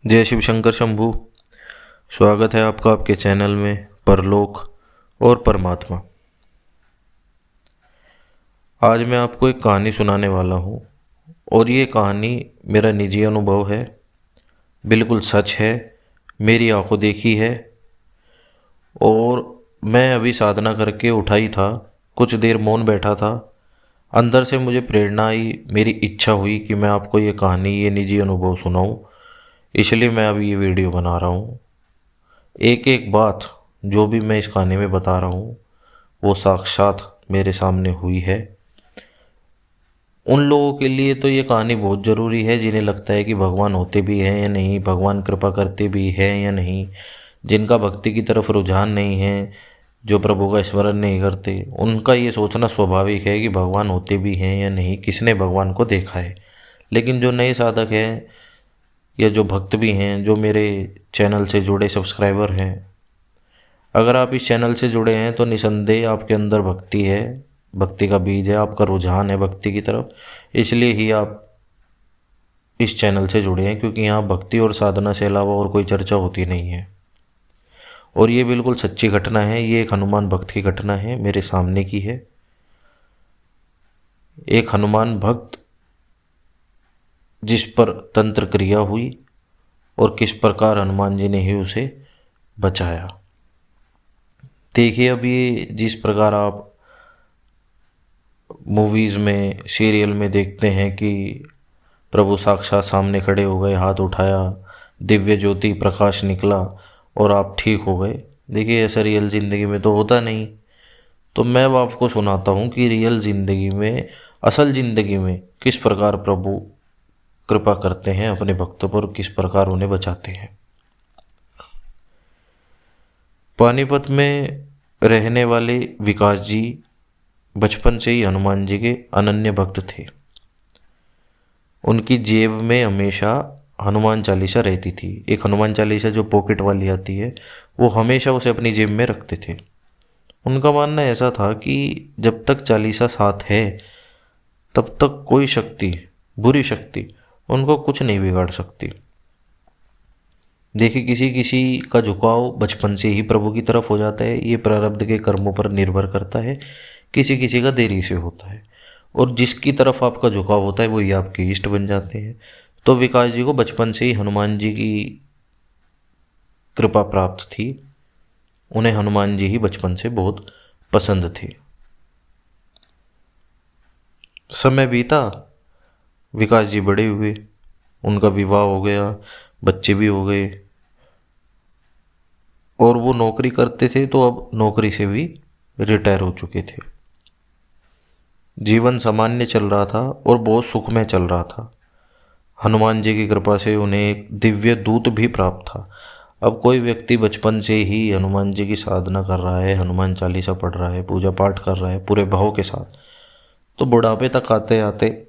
जय शिव शंकर शंभू। स्वागत है आपका आपके चैनल में परलोक और परमात्मा। आज मैं आपको एक कहानी सुनाने वाला हूँ और ये कहानी मेरा निजी अनुभव है, बिल्कुल सच है, मेरी आंखों देखी है। और मैं अभी साधना करके उठा ही था, कुछ देर मौन बैठा था। अंदर से मुझे प्रेरणा आई, मेरी इच्छा हुई कि मैं आपको ये कहानी, ये निजी अनुभव सुनाऊँ। इसलिए मैं अभी ये वीडियो बना रहा हूँ। एक एक बात जो भी मैं इस कहानी में बता रहा हूँ वो साक्षात मेरे सामने हुई है। उन लोगों के लिए तो ये कहानी बहुत ज़रूरी है जिन्हें लगता है कि भगवान होते भी हैं या नहीं, भगवान कृपा करते भी हैं या नहीं, जिनका भक्ति की तरफ रुझान नहीं है, जो प्रभु का स्मरण नहीं करते। उनका ये सोचना स्वाभाविक है कि भगवान होते भी हैं या नहीं, किसने भगवान को देखा है। लेकिन जो नए साधक हैं या जो भक्त भी हैं, जो मेरे चैनल से जुड़े सब्सक्राइबर हैं, अगर आप इस चैनल से जुड़े हैं तो निसंदेह आपके अंदर भक्ति है, भक्ति का बीज है, आपका रुझान है भक्ति की तरफ। इसलिए ही आप इस चैनल से जुड़े हैं, क्योंकि यहाँ भक्ति और साधना से अलावा और कोई चर्चा होती नहीं है। और ये बिल्कुल सच्ची घटना है, ये एक हनुमान भक्त की घटना है, मेरे सामने की है। एक हनुमान भक्त जिस पर तंत्र क्रिया हुई और किस प्रकार हनुमान जी ने ही उसे बचाया। देखिए, अभी जिस प्रकार आप मूवीज़ में, सीरियल में देखते हैं कि प्रभु साक्षात सामने खड़े हो गए, हाथ उठाया, दिव्य ज्योति प्रकाश निकला और आप ठीक हो गए। देखिए, ऐसा रियल ज़िंदगी में तो होता नहीं। तो मैं अब आपको सुनाता हूँ कि रियल ज़िंदगी में, असल ज़िंदगी में किस प्रकार प्रभु कृपा करते हैं अपने भक्तों पर, किस प्रकार उन्हें बचाते हैं। पानीपत में रहने वाले विकास जी बचपन से ही हनुमान जी के अनन्य भक्त थे। उनकी जेब में हमेशा हनुमान चालीसा रहती थी। एक हनुमान चालीसा जो पॉकेट वाली आती है, वो हमेशा उसे अपनी जेब में रखते थे। उनका मानना ऐसा था कि जब तक चालीसा साथ है तब तक कोई शक्ति, बुरी शक्ति उनको कुछ नहीं बिगाड़ सकती। देखिए, किसी किसी का झुकाव बचपन से ही प्रभु की तरफ हो जाता है, ये प्रारब्ध के कर्मों पर निर्भर करता है। किसी किसी का देरी से होता है, और जिसकी तरफ आपका झुकाव होता है वही आपके इष्ट बन जाते हैं। तो विकास जी को बचपन से ही हनुमान जी की कृपा प्राप्त थी। उन्हें हनुमान जी ही बचपन से बहुत पसंद थे। समय बीता, विकास जी बड़े हुए, उनका विवाह हो गया, बच्चे भी हो गए, और वो नौकरी करते थे तो अब नौकरी से भी रिटायर हो चुके थे। जीवन सामान्य चल रहा था और बहुत सुखमय चल रहा था। हनुमान जी की कृपा से उन्हें एक दिव्य दूत भी प्राप्त था। अब कोई व्यक्ति बचपन से ही हनुमान जी की साधना कर रहा है, हनुमान चालीसा पढ़ रहा है, पूजा पाठ कर रहा है पूरे भाव के साथ, तो बुढ़ापे तक आते आते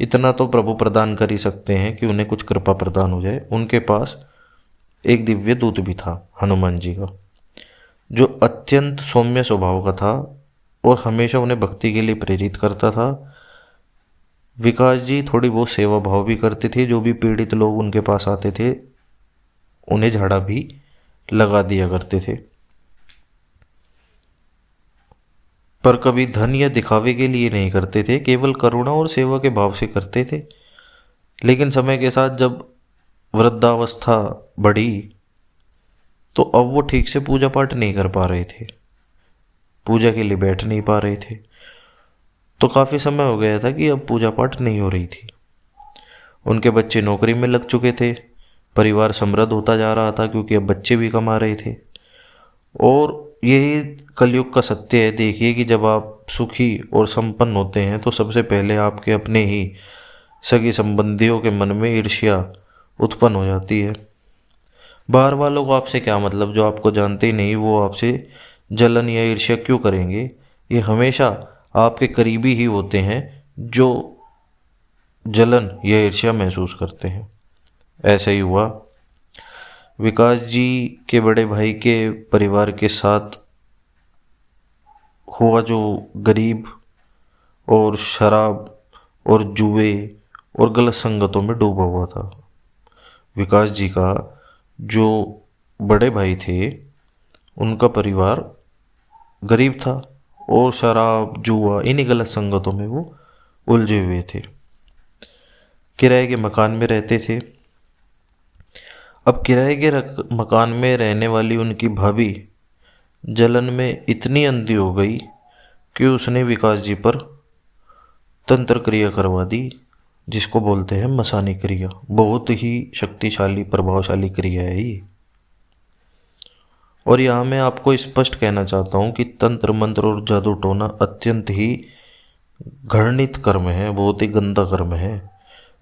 इतना तो प्रभु प्रदान कर ही सकते हैं कि उन्हें कुछ कृपा प्रदान हो जाए। उनके पास एक दिव्य दूत भी था हनुमान जी का, जो अत्यंत सौम्य स्वभाव का था और हमेशा उन्हें भक्ति के लिए प्रेरित करता था। विकास जी थोड़ी बहुत सेवा भाव भी करते थे। जो भी पीड़ित लोग उनके पास आते थे उन्हें झाड़ा भी लगा दिया करते थे, पर कभी धन या दिखावे के लिए नहीं करते थे, केवल करुणा और सेवा के भाव से करते थे। लेकिन समय के साथ जब वृद्धावस्था बढ़ी तो अब वो ठीक से पूजा पाठ नहीं कर पा रहे थे, पूजा के लिए बैठ नहीं पा रहे थे। तो काफ़ी समय हो गया था कि अब पूजा पाठ नहीं हो रही थी। उनके बच्चे नौकरी में लग चुके थे, परिवार समृद्ध होता जा रहा था क्योंकि अब बच्चे भी कमा रहे थे। और यही कलयुग का सत्य है। देखिए कि जब आप सुखी और संपन्न होते हैं तो सबसे पहले आपके अपने ही सगी संबंधियों के मन में ईर्ष्या उत्पन्न हो जाती है। बाहर वालों को आपसे क्या मतलब, जो आपको जानते ही नहीं वो आपसे जलन या ईर्ष्या क्यों करेंगे। ये हमेशा आपके करीबी ही होते हैं जो जलन या ईर्ष्या महसूस करते हैं। ऐसा ही हुआ। विकास जी के बड़े भाई के परिवार के साथ हुआ, जो गरीब और शराब और जुए और गलत संगतों में डूबा हुआ था। विकास जी का जो बड़े भाई थे, उनका परिवार गरीब था और शराब जुआ इन्हीं गलत संगतों में वो उलझे हुए थे। किराए के मकान में रहते थे। अब किराए के मकान में रहने वाली उनकी भाभी जलन में इतनी अंधी हो गई कि उसने विकास जी पर तंत्र क्रिया करवा दी, जिसको बोलते हैं मसानी क्रिया। बहुत ही शक्तिशाली प्रभावशाली क्रिया है ये। और यहाँ मैं आपको स्पष्ट कहना चाहता हूँ कि तंत्र मंत्र और जादू टोना अत्यंत ही घृणित कर्म है, बहुत ही गंदा कर्म है।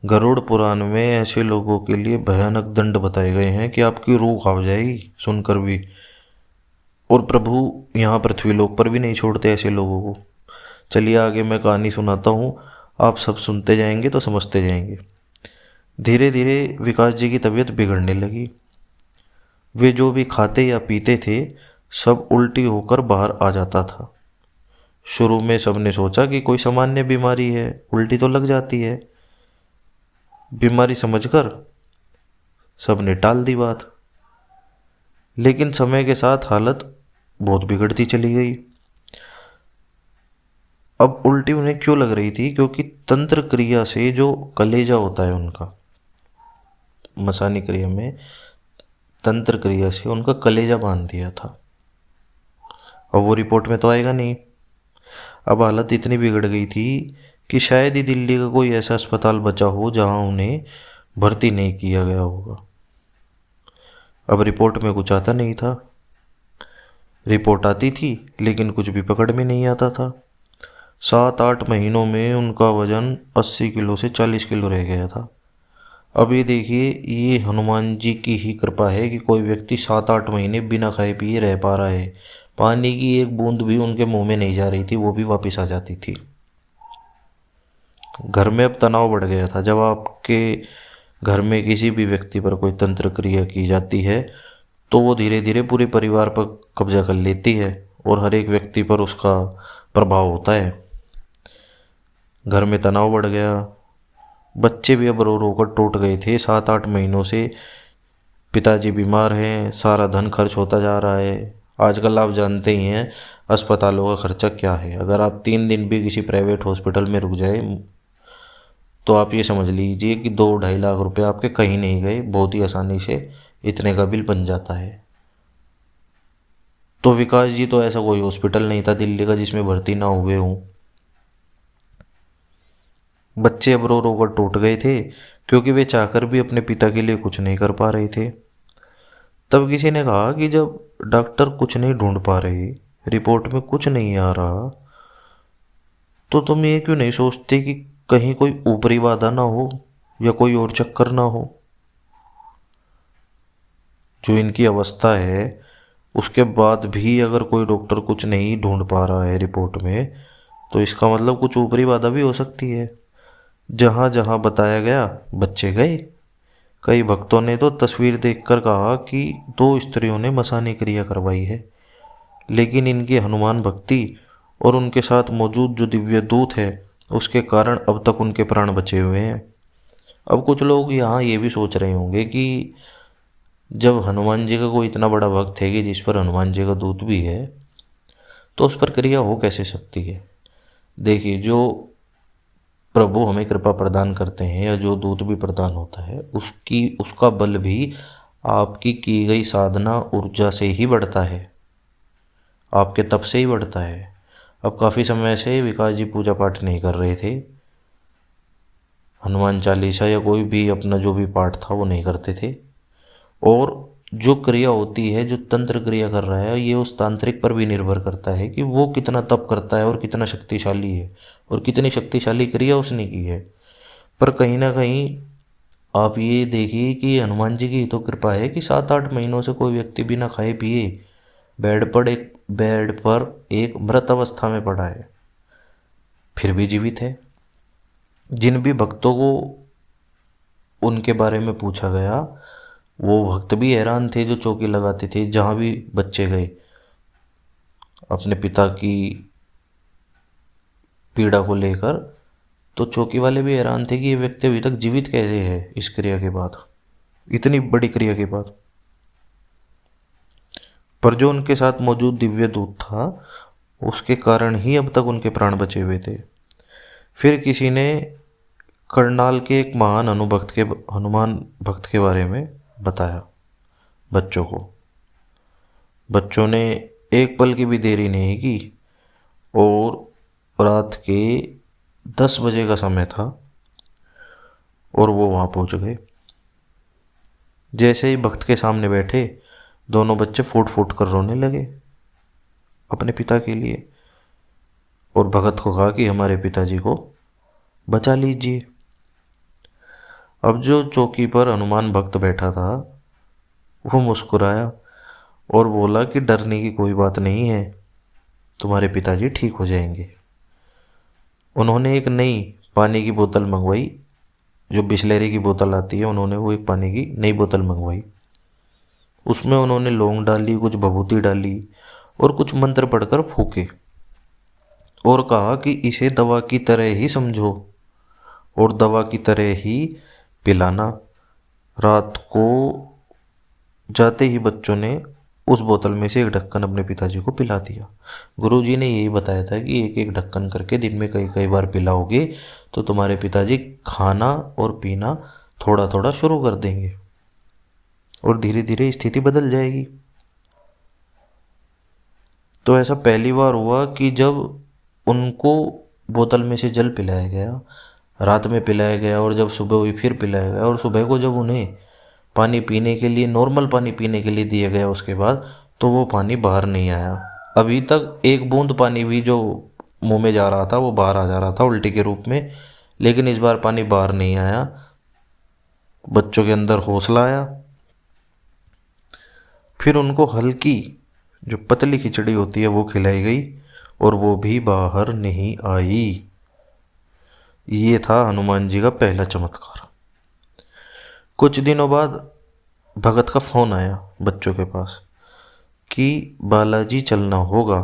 गरुड़ पुराण में ऐसे लोगों के लिए भयानक दंड बताए गए हैं कि आपकी रूह कांप जाएगी सुनकर भी। और प्रभु यहाँ पृथ्वीलोक पर भी नहीं छोड़ते ऐसे लोगों को। चलिए आगे मैं कहानी सुनाता हूँ, आप सब सुनते जाएंगे तो समझते जाएंगे। धीरे धीरे विकास जी की तबीयत बिगड़ने लगी। वे जो भी खाते या पीते थे सब उल्टी होकर बाहर आ जाता था। शुरू में सबने सोचा कि कोई सामान्य बीमारी है, उल्टी तो लग जाती है। बीमारी समझकर सबने टाल दी बात। लेकिन समय के साथ हालत बहुत बिगड़ती चली गई। अब उल्टी उन्हें क्यों लग रही थी? क्योंकि तंत्र क्रिया से जो कलेजा होता है उनका, मसानी क्रिया में तंत्र क्रिया से उनका कलेजा बांध दिया था। अब वो रिपोर्ट में तो आएगा नहीं। अब हालत इतनी बिगड़ गई थी कि शायद ही दिल्ली का कोई ऐसा अस्पताल बचा हो जहां उन्हें भर्ती नहीं किया गया होगा। अब रिपोर्ट में कुछ आता नहीं था। रिपोर्ट आती थी लेकिन कुछ भी पकड़ में नहीं आता था। 7-8 महीनों में उनका वजन 80 किलो से 40 किलो रह गया था। अब ये देखिए, ये हनुमान जी की ही कृपा है कि कोई व्यक्ति 7-8 महीने बिना खाए पिए रह पा रहा है। पानी की एक बूंद भी उनके मुंह में नहीं जा रही थी, वो भी वापस आ जाती थी। घर में अब तनाव बढ़ गया था। जब आपके घर में किसी भी व्यक्ति पर कोई तंत्र क्रिया की जाती है तो वो धीरे धीरे पूरे परिवार पर कब्जा कर लेती है और हर एक व्यक्ति पर उसका प्रभाव होता है। घर में तनाव बढ़ गया। बच्चे भी अब रो रो कर टूट गए थे। 7-8 महीनों से पिताजी बीमार हैं, सारा धन खर्च होता जा रहा है। आजकल आप जानते ही हैं अस्पतालों का खर्चा क्या है। अगर आप 3 दिन भी किसी प्राइवेट हॉस्पिटल में रुक जाए तो आप ये समझ लीजिए कि 2-2.5 लाख रुपए आपके कहीं नहीं गए, बहुत ही आसानी से इतने का बिल बन जाता है। तो विकास जी तो ऐसा कोई हॉस्पिटल नहीं था दिल्ली का जिसमें भर्ती ना हुए हों। बच्चे अब रो रो कर टूट गए थे क्योंकि वे चाहकर भी अपने पिता के लिए कुछ नहीं कर पा रहे थे। तब किसी ने कहा कि जब डॉक्टर कुछ नहीं ढूंढ पा रहे, रिपोर्ट में कुछ नहीं आ रहा, तो तुम ये क्यों नहीं सोचते कि कहीं कोई ऊपरी बाधा ना हो या कोई और चक्कर ना हो। जो इनकी अवस्था है उसके बाद भी अगर कोई डॉक्टर कुछ नहीं ढूंढ पा रहा है रिपोर्ट में, तो इसका मतलब कुछ ऊपरी बाधा भी हो सकती है। जहाँ जहाँ बताया गया बच्चे गए। कई भक्तों ने तो तस्वीर देखकर कहा कि 2 स्त्रियों ने मसानी क्रिया करवाई है। लेकिन इनकी हनुमान भक्ति और उनके साथ मौजूद जो दिव्य दूत है उसके कारण अब तक उनके प्राण बचे हुए हैं। अब कुछ लोग यहाँ ये भी सोच रहे होंगे कि जब हनुमान जी का कोई इतना बड़ा भक्त है कि जिस पर हनुमान जी का दूत भी है, तो उस पर क्रिया हो कैसे सकती है। देखिए, जो प्रभु हमें कृपा प्रदान करते हैं या जो दूत भी प्रदान होता है उसका बल भी आपकी की गई साधना ऊर्जा से ही बढ़ता है, आपके तप से ही बढ़ता है। अब काफ़ी समय से विकास जी पूजा पाठ नहीं कर रहे थे। हनुमान चालीसा या कोई भी अपना जो भी पाठ था वो नहीं करते थे। और जो क्रिया होती है, जो तंत्र क्रिया कर रहा है, ये उस तांत्रिक पर भी निर्भर करता है कि वो कितना तप करता है और कितना शक्तिशाली है और कितनी शक्तिशाली क्रिया उसने की है। पर कहीं ना कहीं आप ये देखिए कि हनुमान जी की तो कृपा है कि 7-8 महीनों से कोई व्यक्ति बिना खाए पिए बेड पर एक मृत अवस्था में पड़ा है, फिर भी जीवित है। जिन भी भक्तों को उनके बारे में पूछा गया, वो भक्त भी हैरान थे जो चौकी लगाते थे जहाँ भी बच्चे गए। अपने पिता की पीड़ा को लेकर तो चौकी वाले भी हैरान थे कि ये व्यक्ति अभी तक जीवित कैसे है इस क्रिया के बाद। इतनी बड़ी क्रिया के बाद। पर जो उनके साथ मौजूद दिव्य दूत था, उसके कारण ही अब तक उनके प्राण बचे हुए थे। फिर किसी ने करनाल के एक महान अनुभक्त के हनुमान भक्त के बारे में बताया बच्चों को। बच्चों ने एक पल की भी देरी नहीं की और रात के 10 बजे का समय था और वो वहाँ पहुँच गए। जैसे ही भक्त के सामने बैठे, दोनों बच्चे फूट फूट कर रोने लगे अपने पिता के लिए, और भगत को कहा कि हमारे पिताजी को बचा लीजिए। अब जो चौकी पर हनुमान भक्त बैठा था, वो मुस्कुराया और बोला कि डरने की कोई बात नहीं है, तुम्हारे पिताजी ठीक हो जाएंगे। उन्होंने एक नई पानी की बोतल मंगवाई, जो बिस्लेरी की बोतल आती है, उन्होंने वो एक पानी की नई बोतल मंगवाई। उसमें उन्होंने लौंग डाली, कुछ भभूति डाली और कुछ मंत्र पढ़कर फूके और कहा कि इसे दवा की तरह ही समझो और दवा की तरह ही पिलाना। रात को जाते ही बच्चों ने उस बोतल में से एक ढक्कन अपने पिताजी को पिला दिया। गुरुजी ने यही बताया था कि एक एक ढक्कन करके दिन में कई कई बार पिलाओगे तो तुम्हारे पिताजी खाना और पीना थोड़ा थोड़ा शुरू कर देंगे और धीरे धीरे स्थिति बदल जाएगी। तो ऐसा पहली बार हुआ कि जब उनको बोतल में से जल पिलाया गया, रात में पिलाया गया, और जब सुबह हुई फिर पिलाया गया, और सुबह को जब उन्हें पानी पीने के लिए, नॉर्मल पानी पीने के लिए दिया गया उसके बाद, तो वो पानी बाहर नहीं आया। अभी तक एक बूंद पानी भी जो मुंह में जा रहा था वो बाहर आ जा रहा था उल्टी के रूप में, लेकिन इस बार पानी बाहर नहीं आया। बच्चों के अंदर हौसला आया। फिर उनको हल्की जो पतली खिचड़ी होती है वो खिलाई गई और वो भी बाहर नहीं आई। ये था हनुमान जी का पहला चमत्कार। कुछ दिनों बाद भगत का फोन आया बच्चों के पास कि बालाजी चलना होगा।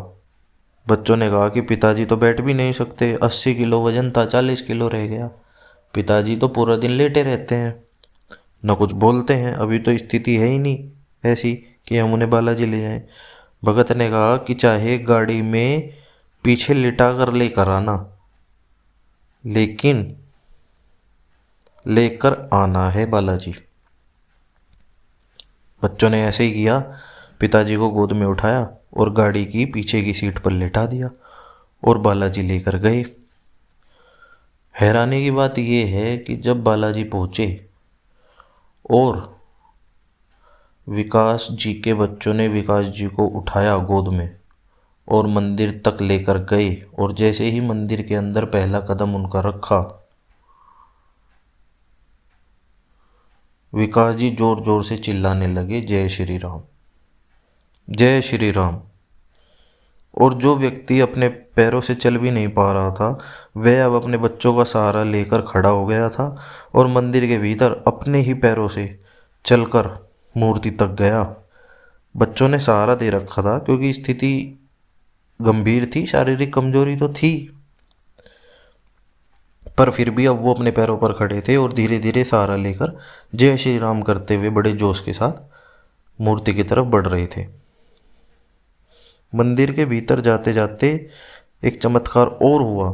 बच्चों ने कहा कि पिताजी तो बैठ भी नहीं सकते, 80 किलो वजन था, 40 किलो रह गया। पिताजी तो पूरा दिन लेटे रहते हैं, न कुछ बोलते हैं, अभी तो स्थिति है ही नहीं ऐसी कि हम उन्हें बालाजी ले जाएं। भगत ने कहा कि चाहे गाड़ी में पीछे लिटा कर लेकर आना, लेकिन लेकर आना है बालाजी। बच्चों ने ऐसे ही किया, पिताजी को गोद में उठाया और गाड़ी की पीछे की सीट पर लेटा दिया और बालाजी लेकर गए। हैरानी की बात यह है कि जब बालाजी पहुंचे और विकास जी के बच्चों ने विकास जी को उठाया गोद में और मंदिर तक लेकर गए, और जैसे ही मंदिर के अंदर पहला कदम उनका रखा, विकास जी जोर जोर से चिल्लाने लगे, जय श्री राम, जय श्री राम। और जो व्यक्ति अपने पैरों से चल भी नहीं पा रहा था, वह अब अपने बच्चों का सहारा लेकर खड़ा हो गया था और मंदिर के भीतर अपने ही पैरों से चलकर मूर्ति तक गया। बच्चों ने सहारा दे रखा था क्योंकि स्थिति गंभीर थी, शारीरिक कमजोरी तो थी, पर फिर भी अब वो अपने पैरों पर खड़े थे और धीरे धीरे सहारा लेकर जय श्री राम करते हुए बड़े जोश के साथ मूर्ति की तरफ बढ़ रहे थे। मंदिर के भीतर जाते जाते एक चमत्कार और हुआ।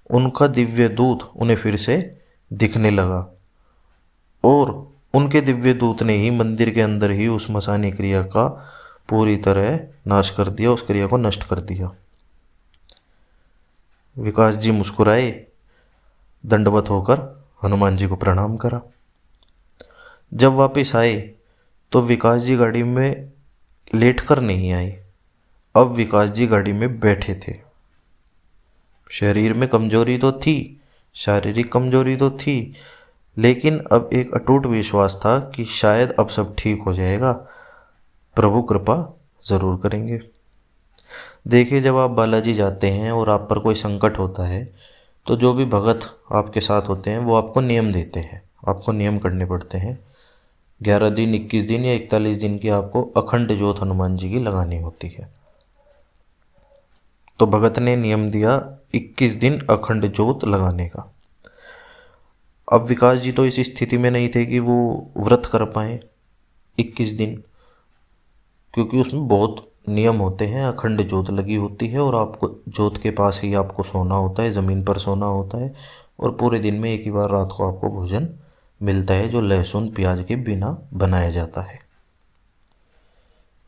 उनका दिव्य दूत उन्हें फिर से दिखने लगा और उनके दिव्य दूत ने ही मंदिर के अंदर ही उस मसानी क्रिया का पूरी तरह नाश कर दिया, उस क्रिया को नष्ट कर दिया। विकास जी मुस्कुराए, दंडवत होकर हनुमान जी को प्रणाम करा। जब वापस आए तो विकास जी गाड़ी में लेट कर नहीं आए, अब विकास जी गाड़ी में बैठे थे। शरीर में कमजोरी तो थी, शारीरिक कमजोरी तो थी, लेकिन अब एक अटूट विश्वास था कि शायद अब सब ठीक हो जाएगा, प्रभु कृपा ज़रूर करेंगे। देखिए, जब आप बालाजी जाते हैं और आप पर कोई संकट होता है तो जो भी भगत आपके साथ होते हैं वो आपको नियम देते हैं, आपको नियम करने पड़ते हैं। 11 दिन, 21 दिन या 41 दिन की आपको अखंड ज्योत हनुमान जी की लगानी होती है। तो भगत ने नियम दिया 21 दिन अखंड ज्योत लगाने का। अब विकास जी तो इस स्थिति में नहीं थे कि वो व्रत कर पाएँ 21 दिन, क्योंकि उसमें बहुत नियम होते हैं। अखंड ज्योत लगी होती है और आपको ज्योत के पास ही आपको सोना होता है, ज़मीन पर सोना होता है, और पूरे दिन में एक ही बार रात को आपको भोजन मिलता है जो लहसुन प्याज के बिना बनाया जाता है।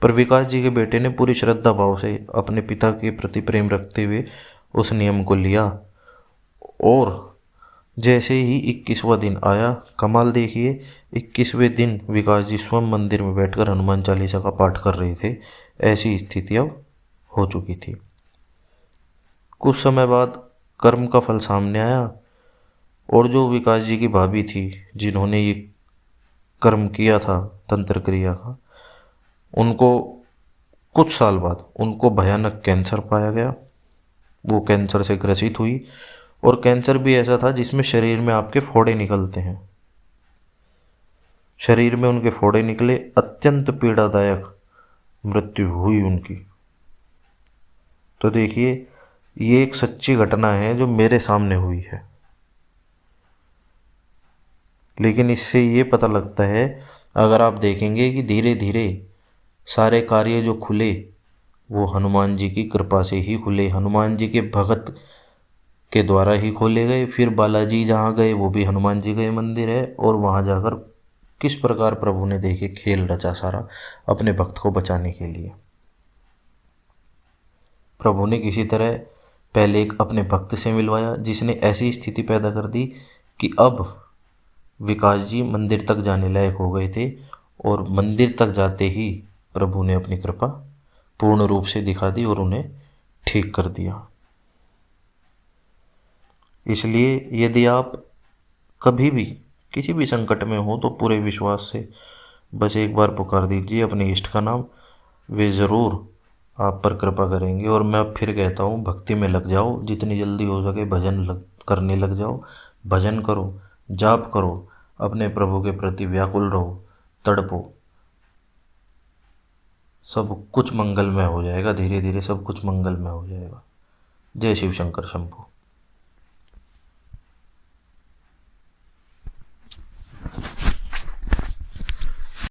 पर विकास जी के बेटे ने पूरी श्रद्धा भाव से अपने पिता के प्रति प्रेम रखते हुए उस नियम को लिया, और जैसे ही 21वां दिन आया, कमाल देखिए, 21वें दिन विकास जी स्वयं मंदिर में बैठकर हनुमान चालीसा का पाठ कर रहे थे। ऐसी स्थिति अब हो चुकी थी। कुछ समय बाद कर्म का फल सामने आया, और जो विकास जी की भाभी थी जिन्होंने ये कर्म किया था तंत्र क्रिया का, उनको कुछ साल बाद उनको भयानक कैंसर पाया गया। वो कैंसर से ग्रसित हुई, और कैंसर भी ऐसा था जिसमें शरीर में आपके फोड़े निकलते हैं। शरीर में उनके फोड़े निकले, अत्यंत पीड़ादायक मृत्यु हुई उनकी। तो देखिए, ये एक सच्ची घटना है जो मेरे सामने हुई है। लेकिन इससे ये पता लगता है, अगर आप देखेंगे कि धीरे धीरे सारे कार्य जो खुले वो हनुमान जी की कृपा से ही खुले, हनुमान जी के भगत के द्वारा ही खोले गए। फिर बालाजी जहाँ गए वो भी हनुमान जी का ही मंदिर है, और वहाँ जाकर किस प्रकार प्रभु ने देखे खेल रचा सारा अपने भक्त को बचाने के लिए। प्रभु ने किसी तरह पहले एक अपने भक्त से मिलवाया जिसने ऐसी स्थिति पैदा कर दी कि अब विकास जी मंदिर तक जाने लायक हो गए थे, और मंदिर तक जाते ही प्रभु ने अपनी कृपा पूर्ण रूप से दिखा दी और उन्हें ठीक कर दिया। इसलिए यदि आप कभी भी किसी भी संकट में हो तो पूरे विश्वास से बस एक बार पुकार दीजिए अपने इष्ट का नाम, वे ज़रूर आप पर कृपा करेंगे। और मैं फिर कहता हूँ, भक्ति में लग जाओ, जितनी जल्दी हो सके करने लग जाओ। भजन करो, जाप करो, अपने प्रभु के प्रति व्याकुल रहो, तड़पो, सब कुछ मंगलमय हो जाएगा। धीरे धीरे सब कुछ मंगलमय हो जाएगा। जय शिव शंकर शंभू।